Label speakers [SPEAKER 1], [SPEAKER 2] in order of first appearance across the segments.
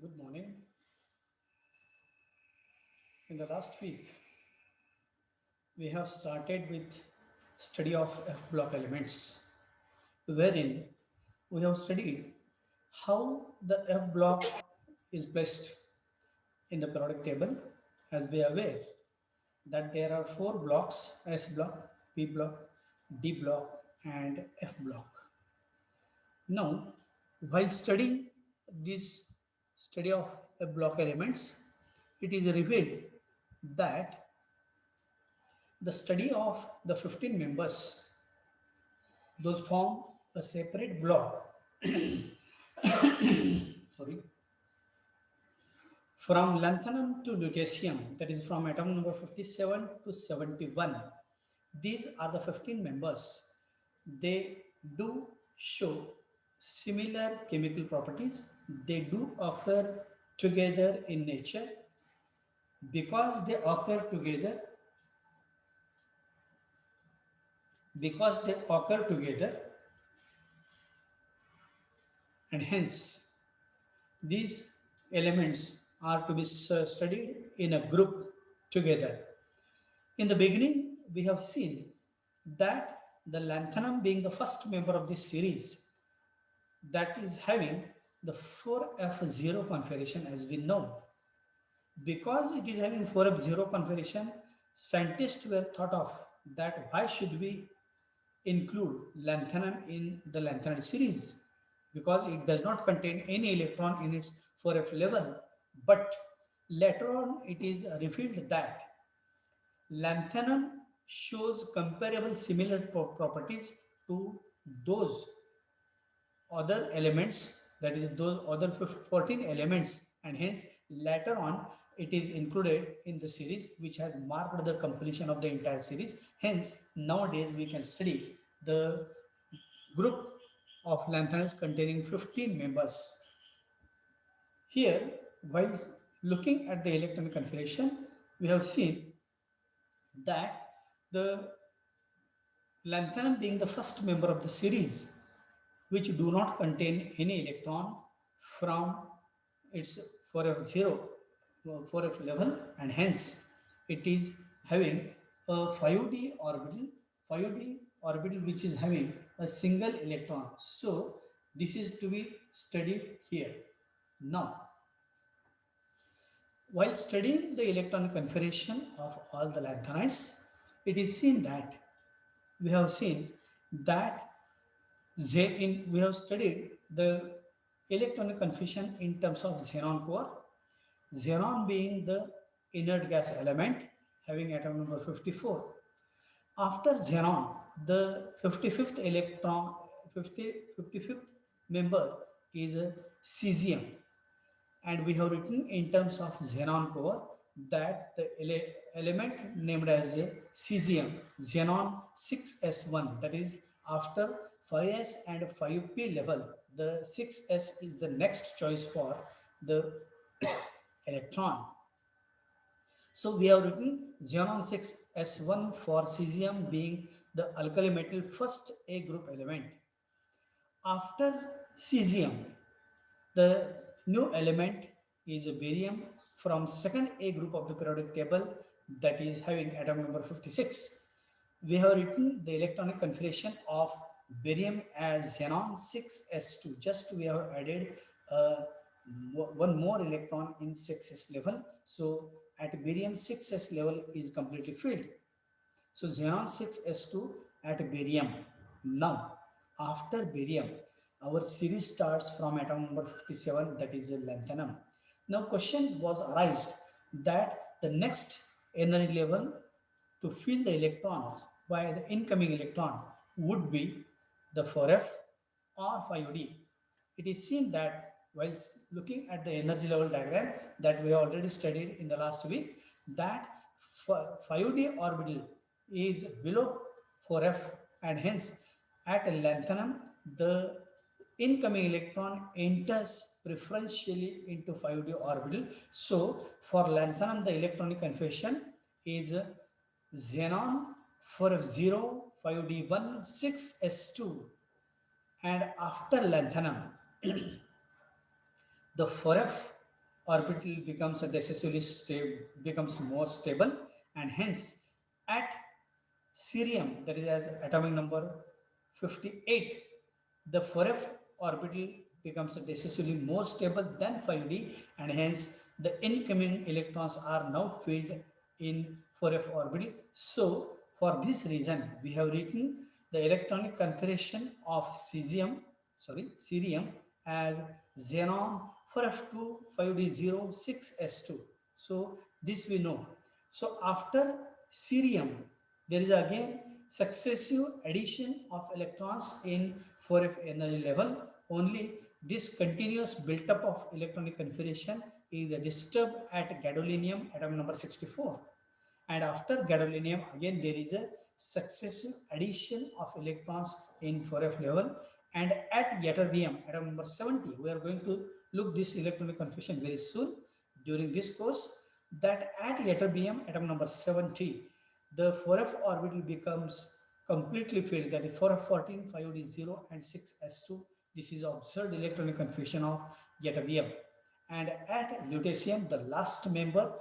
[SPEAKER 1] Good morning. In the last week, we have started with study of F block elements, wherein we have studied how the F block is placed in the periodic table. As we are aware that there are four blocks: S block, P block, D block, and F block. Now, while studying this study of F block elements, it is revealed that the study of the 15 members, those form a separate block, sorry, from lanthanum to lutetium, that is from atom number 57 to 71. These are the 15 members. They do show similar chemical properties. They do occur together in nature. Because they occur together, because they occur together, and hence these elements are to be studied in a group together. In the beginning, we have seen that the lanthanum being the first member of this series, that is having the 4f0 configuration, as we know. Because it is having 4f0 configuration, scientists were thought of that why should we include lanthanum in the lanthanide series, because it does not contain any electron in its 4f level. But later on it is revealed that lanthanum shows comparable similar properties to those other elements, that is those other 14 elements, and hence later on it is included in the series, which has marked the completion of the entire series. Hence nowadays we can study the group of lanthanides containing 15 members. Here, while looking at the electron configuration, we have seen that the lanthanum being the first member of the series, which do not contain any electron from its 4f0, 4f level, and hence it is having a 5d orbital, 5d orbital which is having a single electron. So this is to be studied here. Now, while studying the electron configuration of all the lanthanides, it is seen that we have seen that we have studied the electronic configuration in terms of xenon core. Xenon being the inert gas element having atom number 54. After xenon, the 55th electron, 55th member is a cesium. And we have written in terms of xenon core that the element named as a cesium, xenon 6s1, that is after 5s and 5p level, the 6s is the next choice for the electron. So we have written xenon 6s1 for cesium being the alkali metal first A group element. After cesium, the new element is barium from second A group of the periodic table, that is having atom number 56. We have written the electronic configuration of barium as xenon 6s2. Just we have added one more electron in 6s level. So at barium 6s level is completely filled. So xenon 6s2 at barium. Now, after barium, our series starts from atom number 57, that is lanthanum. Now, question was arised that the next energy level to fill the electrons by the incoming electron would be the 4f or 5d. It is seen that while looking at the energy level diagram that we already studied in the last week, that 5d orbital is below 4f, and hence at lanthanum the incoming electron enters preferentially into 5d orbital. So for lanthanum the electronic configuration is xenon 4f0 5d1 6s2, and after lanthanum the 4f orbital becomes a decisively stable, becomes more stable, and hence at cerium, that is as atomic number 58, the 4f orbital becomes decisively more stable than 5d, and hence the incoming electrons are now filled in 4f orbital. So, for this reason, we have written the electronic configuration of cerium as xenon 4f2 5d0 6s2. So, this we know. So, after cerium, there is again successive addition of electrons in 4f energy level. Only this continuous build-up of electronic configuration is disturbed at gadolinium atom number 64. And after gadolinium, again there is a successive addition of electrons in 4f level. And at ytterbium atom number 70, we are going to look this electronic configuration very soon during this course, that at ytterbium atom number 70, the 4f orbital becomes completely filled, that is 4f 14, 5d0 and 6s2. This is observed electronic configuration of ytterbium. And at lutetium, the last member,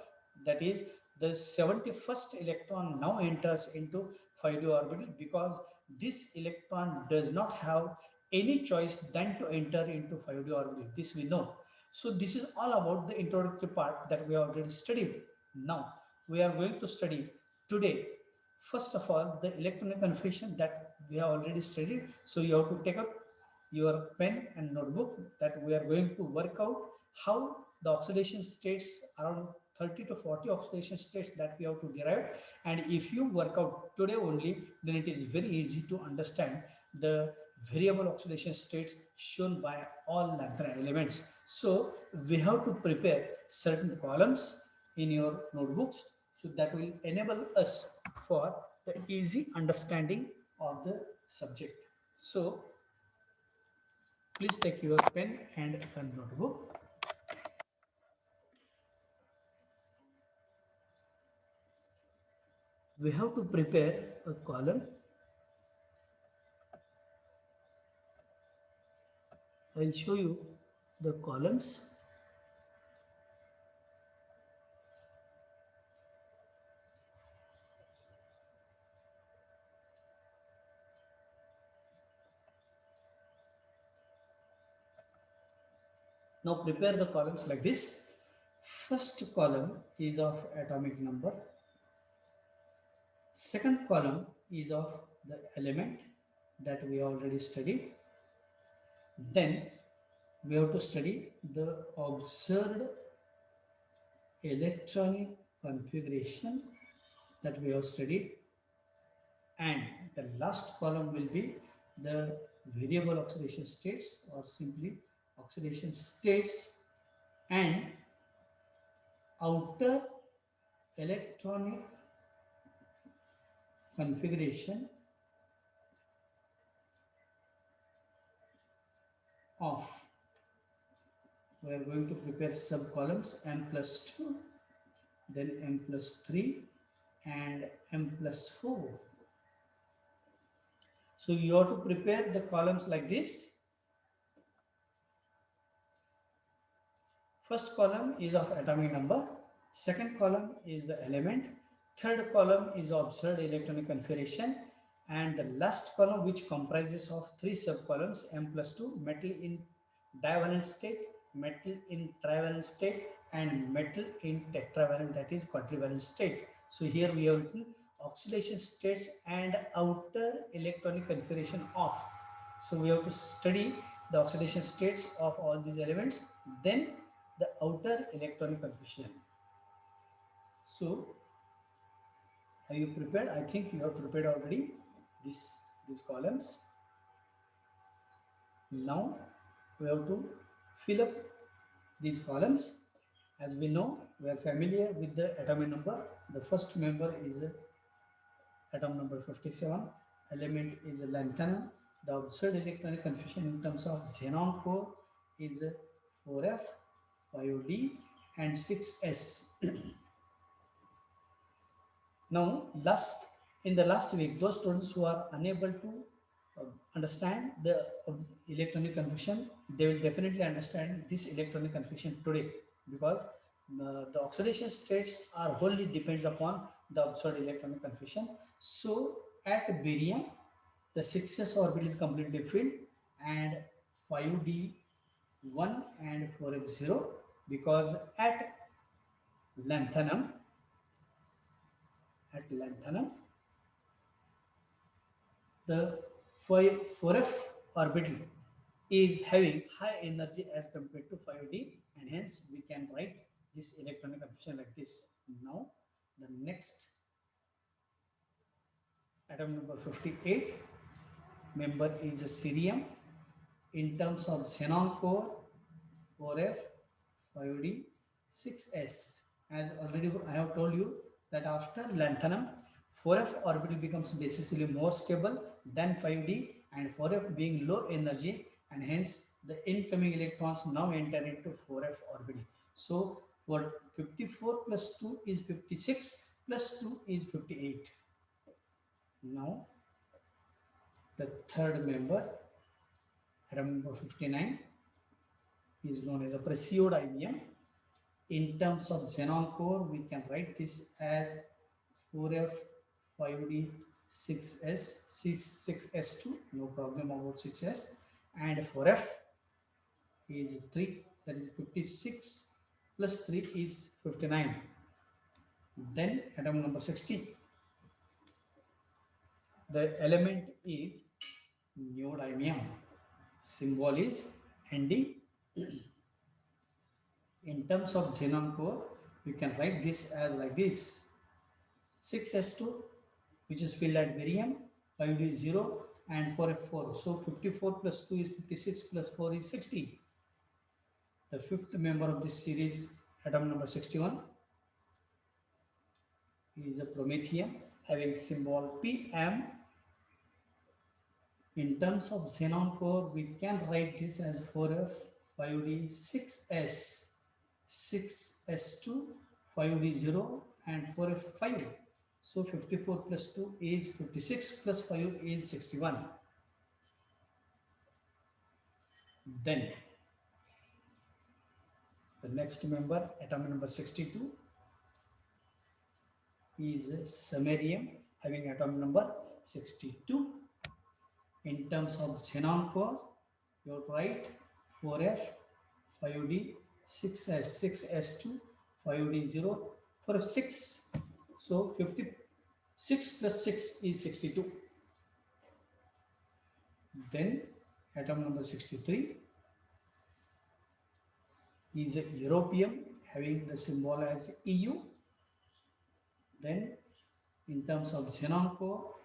[SPEAKER 1] that is the 71st electron now enters into 5d orbital, because this electron does not have any choice than to enter into 5d orbital. This we know. So this is all about the introductory part that we have already studied. Now we are going to study today, first of all, the electronic configuration that we have already studied. So you have to take up your pen and notebook, that we are going to work out how the oxidation states, around 30 to 40 oxidation states that we have to derive. And if you work out today only, then it is very easy to understand the variable oxidation states shown by all lanthanide elements. So we have to prepare certain columns in your notebooks, so that will enable us for the easy understanding of the subject. So please take your pen and a notebook. We have to prepare a column. I'll show you the columns. Now prepare the columns like this. First column is of atomic number. Second column is of the element that we already studied. Then we have to study the observed electronic configuration that we have studied. And the last column will be the variable oxidation states, or simply oxidation states, and outer electronic configuration of, we are going to prepare sub columns m plus 2, then m plus 3 and m plus 4. So you have to prepare the columns like this. First column is of atomic number, second column is the element, third column is observed electronic configuration, and the last column, which comprises of three subcolumns, m plus 2, metal in divalent state, metal in trivalent state, and metal in tetravalent, that is quadrivalent state. So here we have written oxidation states and outer electronic configuration of. So we have to study the oxidation states of all these elements, then the outer electronic configuration. So are you prepared? I think you have prepared already these columns. Now we have to fill up these columns. As we know, we are familiar with the atomic number. The first member is atom number 57, element is lanthanum. The observed electronic configuration in terms of xenon core is 4f, 5d and 6s. Now, in the last week, those students who are unable to understand the electronic configuration, they will definitely understand this electronic configuration today. because the oxidation states are wholly depends upon the observed electronic configuration. So at barium, the 6s orbital is completely filled, and 5d1 and 4f0, because lanthanum at lanthanum, the 4f orbital is having high energy as compared to 5d, and hence we can write this electronic configuration like this. Now the next atom number 58 member is a cerium. In terms of xenon core, 4f, 5d, 6s. As already I have told you that after lanthanum, 4f orbital becomes basically more stable than 5d, and 4f being low energy, and hence the incoming electrons now enter into 4f orbital. So for 54 plus 2 is 56, plus 2 is 58. Now the third member, atom number 59, is known as a praseodymium. In terms of xenon core, we can write this as 4f, 5d, 6s, C6s2, no problem about 6s, and 4f is 3, that is 56, plus 3 is 59. Then atom number 60, the element is neodymium, symbol is Nd. In terms of xenon core, we can write this as like this: 6s2, which is filled at barium, 5d is 0, and 4f4. So 54 plus 2 is 56, plus 4 is 60. The fifth member of this series, atom number 61, is a promethium having symbol Pm. In terms of xenon core, we can write this as 4f, 5d, 6s, 6s2, 5d 0, and 4f5. So 54 plus 2 is 56, plus 5 is 61. Then the next member, atom number 62, is samarium having atom number 62. In terms of xenon core, you write 4f, 5d, 6s, 6s2, 5d 0, 4f6. So 56 plus 6 is 62. Then atom number 63 is a europium having the symbol as Eu. Then in terms of xenon core,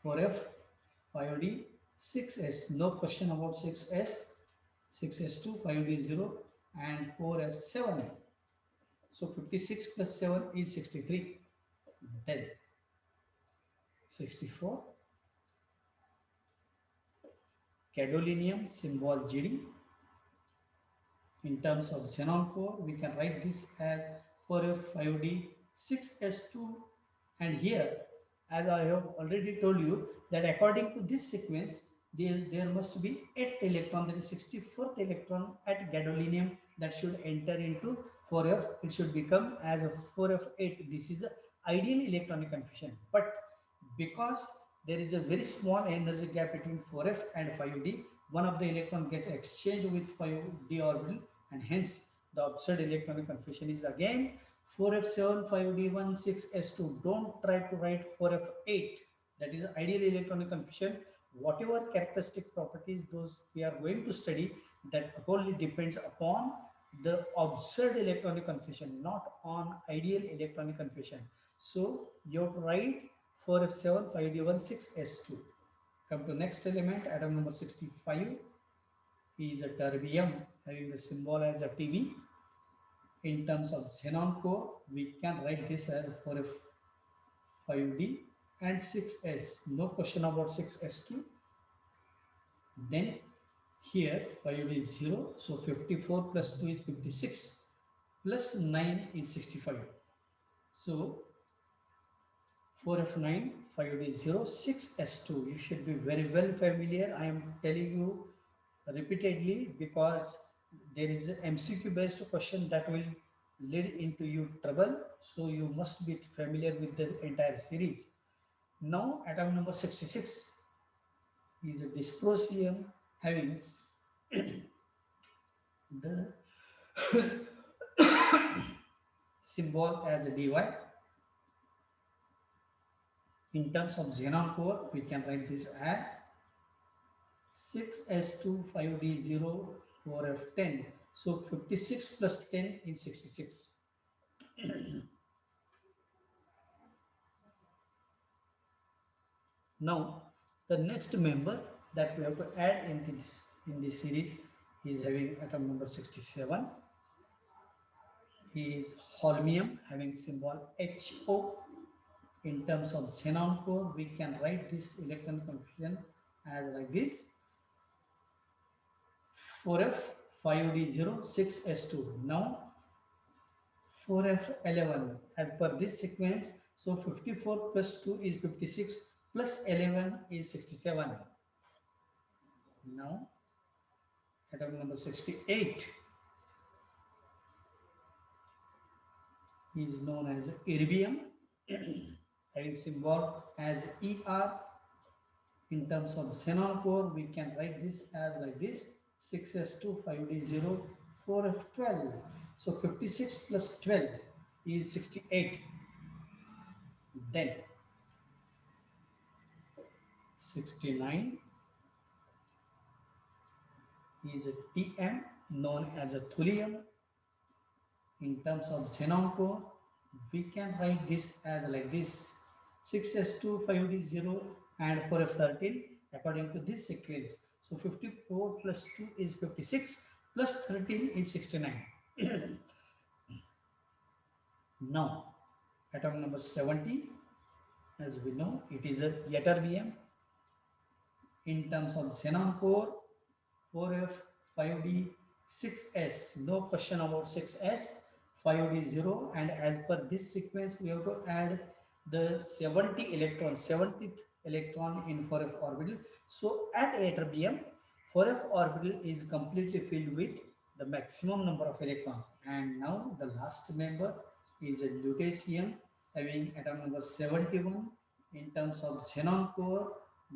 [SPEAKER 1] 4f, 5d, 6s, no question about 6s, 6s2, 5d 0, and 4f7. So 56 plus 7 is 63. Then 64, gadolinium, symbol Gd. In terms of xenon core, we can write this as 4f5d, 6s2, and here, as I have already told you, that according to this sequence, there must be 8th electron, that is 64th electron at gadolinium, that should enter into 4f. It should become as a 4f8. This is the ideal electronic configuration. But because there is a very small energy gap between 4f and 5d, one of the electron gets exchanged with 5d orbital, and hence the observed electronic configuration is again 4f7, 5d1, 6s2. Don't try to write 4f8. That is ideal electronic configuration. Whatever characteristic properties those we are going to study, that wholly depends upon the observed electronic configuration, not on ideal electronic configuration. So you have to write 4f7, 5d1, 6s2. Come to next element, atom number 65 is a terbium having the symbol as a Tb. In terms of xenon core, we can write this as 4f5d and 6s. No question about 6s2. Then here 5d is 0. So 54 plus 2 is 56, plus 9 is 65. So 4f9, 5d 0, 6s2. You should be very well familiar. I am telling you repeatedly because there is an MCQ based question that will lead into you trouble. So you must be familiar with the entire series. Now atom number 66 is a dysprosium having the symbol as a dy. In terms of xenon core, we can write this as 6s2 5d0 4f10. So 56 plus 10 is 66. Now the next member that we have to add in this series is having atom number 67. Is holmium having symbol HO. In terms of xenon core, we can write this electron configuration as like this: 4f 5d0 6s2. Now 4f11 as per this sequence. So 54 plus 2 is 56 plus 11 is 67. Now atom number 68 is known as erbium having symbol as ER. In terms of xenon core, we can write this as like this: 6s2 5d0 4f12. So 56 plus 12 is 68. Then 69 is a Tm known as a thulium. In terms of xenon core, we can write this as like this: 6s2 5d0 and 4f13 according to this sequence. So 54 plus 2 is 56 plus 13 is 69. Now atom number 70, as we know, it is a ytterbium. In terms of xenon core, 4f 5d 6s, no question about 6s, 5d 0, and as per this sequence we have to add the 70 electron, 70th electron in 4f orbital. So at ytterbium, 4f orbital is completely filled with the maximum number of electrons. And now the last member is a lutetium having atom number 71. In terms of xenon core,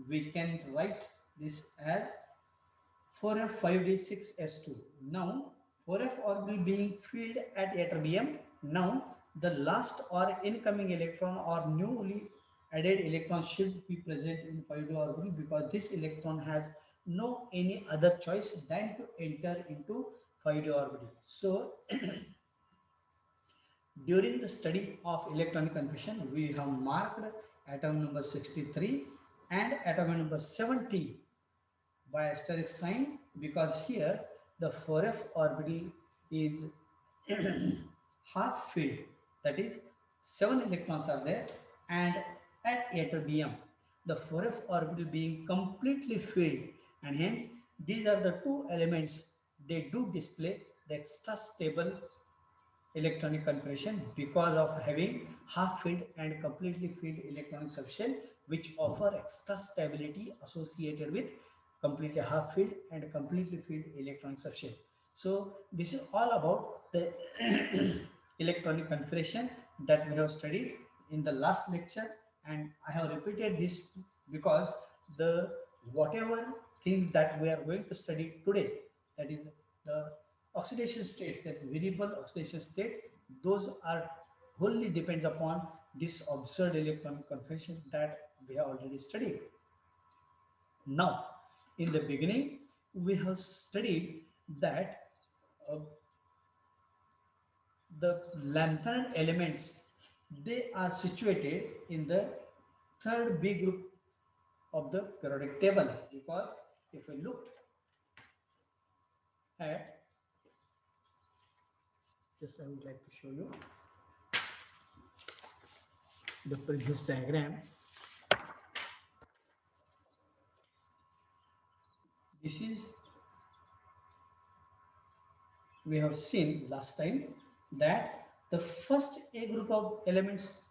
[SPEAKER 1] we can write this as 4f5d6s2. Now 4f orbital being filled at ytterbium. Now the last or incoming electron or newly added electron should be present in 5d orbital, because this electron has no any other choice than to enter into 5d orbital. So during the study of electronic configuration, we have marked atom number 63 and atom number 70 by asterisk sign, because here the 4f orbital is half filled, that is 7 electrons are there, and at ytterbium the 4f orbital being completely filled, and hence these are the two elements, they do display the extra stable electronic configuration because of having half filled and completely filled electronic subshell, which offer extra stability associated with completely half filled and completely filled electronic subshell. So this is all about the electronic configuration that we have studied in the last lecture, and I have repeated this because the whatever things that we are going to study today, that is the oxidation states, that variable oxidation state, those are wholly depends upon this observed electronic configuration that we have already studied. Now in the beginning we have studied that uh, the lanthanide elements, they are situated in the third B group of the periodic table, because if we look at this, I would like to show you the previous diagram. This is, we have seen last time that the first A group of elements,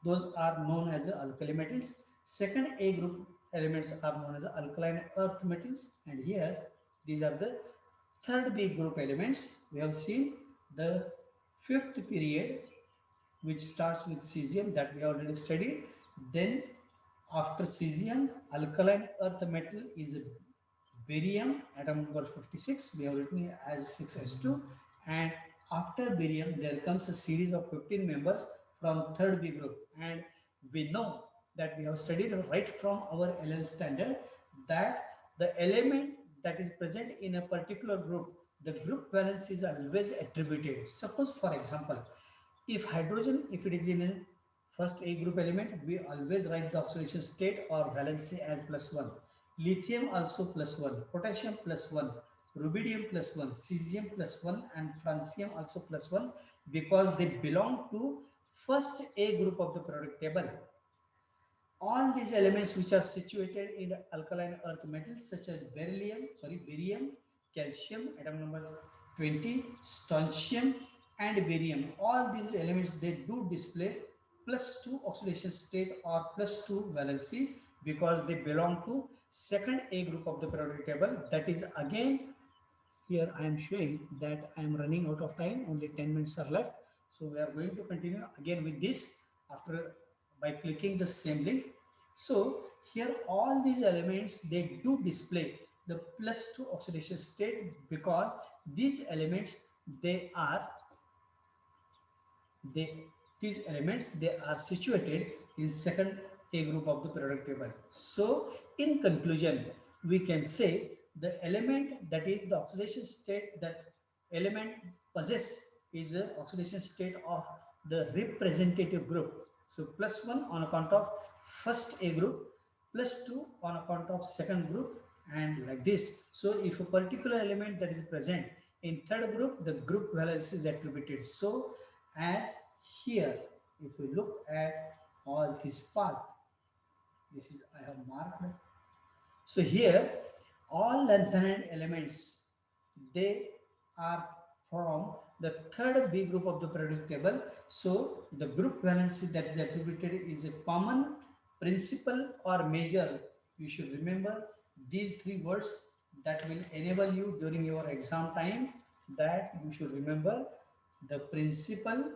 [SPEAKER 1] those are known as the alkali metals. Second A group elements are known as the alkaline earth metals, and here these are the third B group elements. We have seen the Fifth period, which starts with cesium, that we already studied. Then after cesium, alkaline earth metal is barium, atom number 56. We have written as 6s2. And after barium, there comes a series of 15 members from third B group. And we know that we have studied right from our LL standard that the element that is present in a particular group, the group valence is always attributed. Suppose, for example, if hydrogen, if it is in a first A group element, we always write the oxidation state or valency as +1. Lithium also +1, potassium +1, rubidium +1, cesium +1, and francium also +1 because they belong to first A group of the periodic table. All these elements which are situated in alkaline earth metals such as barium, calcium, atom number 20, strontium and barium, all these elements they do display +2 oxidation state or +2 valency because they belong to second A group of the periodic table. That is again, here I am showing that I am running out of time, only 10 minutes are left. So we are going to continue again with this after by clicking the same link. So here all these elements they do display the +2 oxidation state because these elements they are they these elements they are situated in second A group of the periodic table. So in conclusion, we can say the element that is the oxidation state that element possess is a oxidation state of the representative group. So +1 on account of first A group, +2 on account of second group, and like this. So if a particular element that is present in third group, the group valence is attributed. So as here, if we look at all this part, this is I have marked. So here all lanthanide elements they are from the third B group of the periodic table. So the group valence that is attributed is a common, principal or major. You should remember these three words that will enable you during your exam time, that you should remember the principal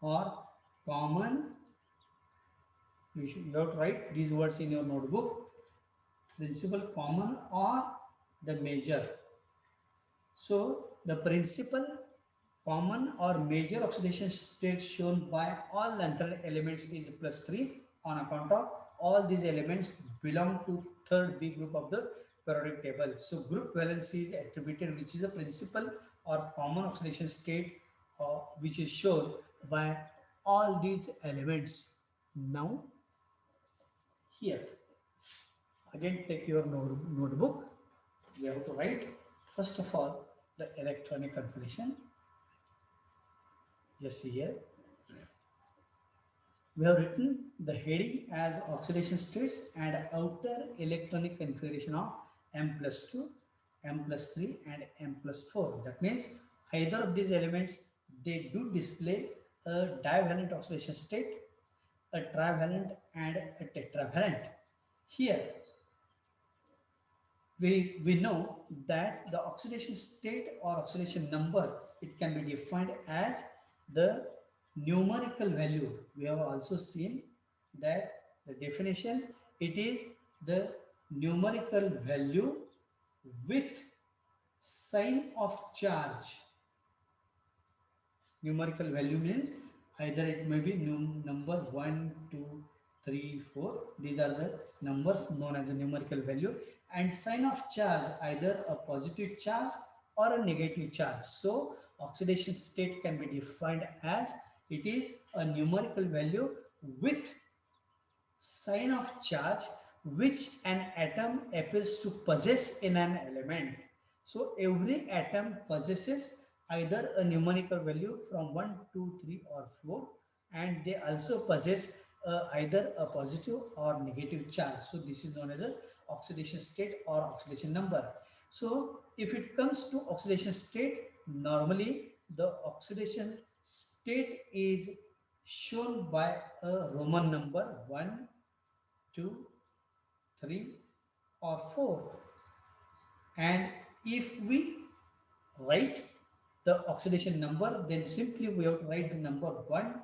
[SPEAKER 1] or common. You have to write these words in your notebook: principal, common or the major. So the principal, common or major oxidation state shown by all lanthanide elements is +3 on account of all these elements belong to third B group of the periodic table. So group valence is attributed, which is a principal or common oxidation state which is shown by all these elements. Now here again take your notebook. We have to write first of all the electronic configuration. Just here we have written the heading as oxidation states and outer electronic configuration of M+2, M+3 and M+4. That means either of these elements they do display a divalent oxidation state, a trivalent and a tetravalent. Here we know that the oxidation state or oxidation number, it can be defined as the numerical value. We have also seen that the definition, it is the numerical value with sign of charge. Numerical value means either it may be number 1, 2, 3, 4. These are the numbers known as a numerical value, and sign of charge either a positive charge or a negative charge. So oxidation state can be defined as it is a numerical value with sign of charge which an atom appears to possess in an element. So every atom possesses either a numerical value from 1, 2, 3 or 4, and they also possess either a positive or negative charge. So this is known as a oxidation state or oxidation number. So if it comes to oxidation state, normally the oxidation state is shown by a Roman number 1, 2, 3 or 4. And if we write the oxidation number, then simply we have to write the number 1,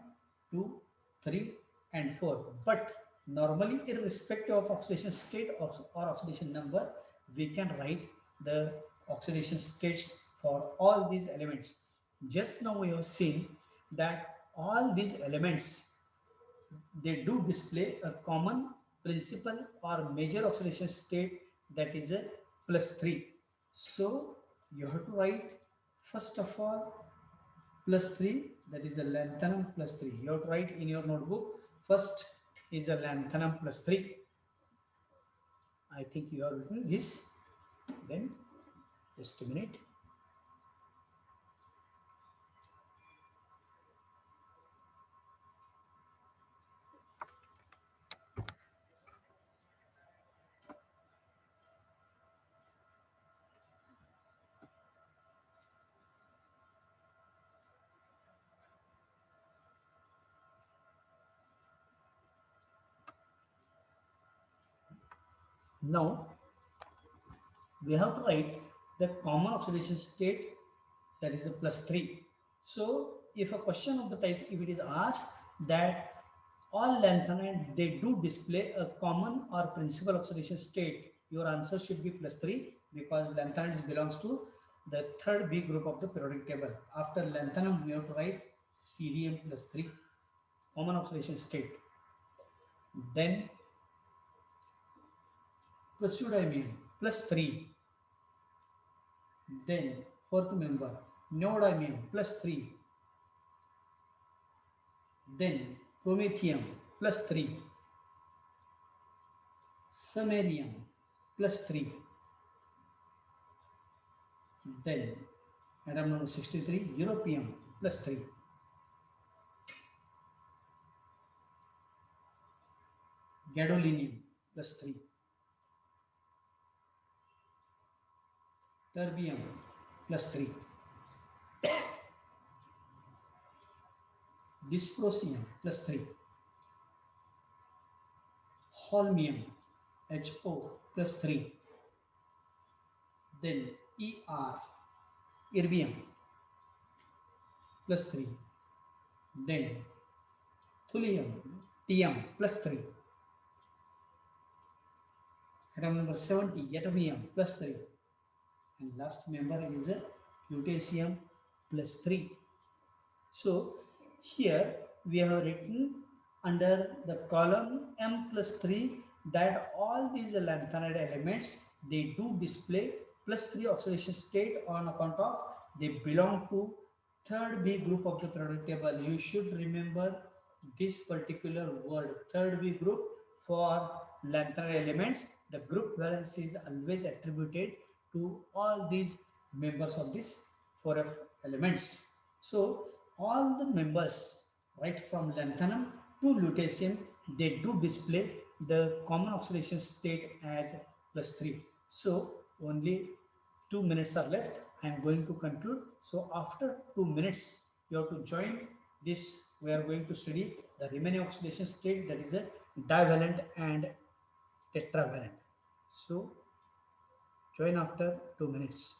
[SPEAKER 1] 2, 3 and 4. But normally irrespective of oxidation state or oxidation number, we can write the oxidation states for all these elements. Just now we have seen that all these elements, they do display a common principal or major oxidation state, that is a +3. So you have to write first of all +3, that is a lanthanum +3. You have to write in your notebook, first is a lanthanum +3. I think you have written this. Then just a minute. Now we have to write the common oxidation state, that is a +3. So if a question of the type, if it is asked that all lanthanides, they do display a common or principal oxidation state, your answer should be +3, because lanthanides belongs to the third B group of the periodic table. After lanthanum, we have to write cerium +3, common oxidation state. Then praseodymium +3. Then fourth member, neodymium +3. Then promethium +3. Samarium +3. Then atom number 63, europium +3. Gadolinium +3. Terbium +3. Dysprosium +3. Holmium HO +3. Then erbium +3. Then thulium Tm +3. Atom number 70, ytterbium +3. And last member is lutetium +3. So here we have written under the column M+3 that all these lanthanide elements, they do display +3 oxidation state on account of they belong to third B group of the periodic table. You should remember this particular word, third B group. For lanthanide elements, the group valence is always attributed to all these members of this 4F elements. So all the members, right from lanthanum to lutetium, they do display the common oxidation state as +3. So only 2 minutes are left. I am going to conclude. So after 2 minutes, you have to join this. We are going to study the remaining oxidation state, that is a divalent and tetravalent. So join after 2 minutes.